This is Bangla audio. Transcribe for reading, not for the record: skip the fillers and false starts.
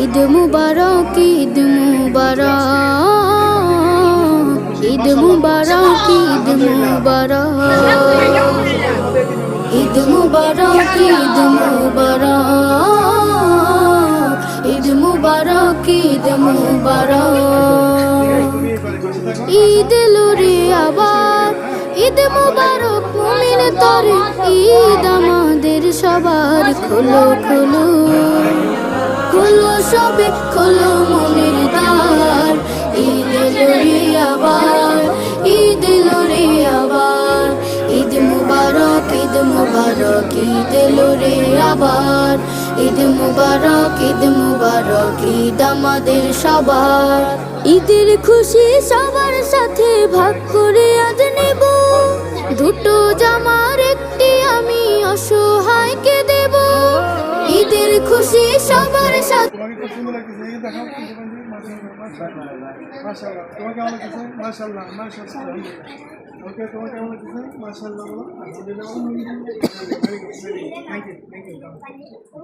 ঈদ মুবারক, ঈদ মুবারক, ঈদ মুবারক, ঈদ মুবারক, ঈদ মুবারক, ঈদ মুবারক, ঈদ মুবারক, ঈদ মুবারক। ঈদ এলো রে আবার, ঈদ মুবারক মুমিন তরে, ঈদ আমাদের সবার। খোলো খোলো খোলো সবে খোলো মনের দ্বার, ঈদ এলো রে আবার, ঈদ এলো রে আবার। ঈদ মুবারক, ঈদ মুবারক, ঈদ এলো রে আবার। ঈদ মুবারক, ঈদ মুবারক, ঈদ আমাদের সবার। ঈদের খুশি সবার সাথে ভাগ করে আজ নেব, দুটো জামার একটি আমি অসহায়কে দেব। ঈদের খুশি সবার সাথে। তোমাকে খুব সুন্দর লাগতেছে, এই দেখাও মাশাআল্লাহ। তোমাকে কেমন লাগতেছে? মাশাআল্লাহ মাশাআল্লাহ। ওকে, তোমাকে কেমন লাগতেছে? মাশাআল্লাহ বলো। আলহামদুলিল্লাহ। Thank you thank you.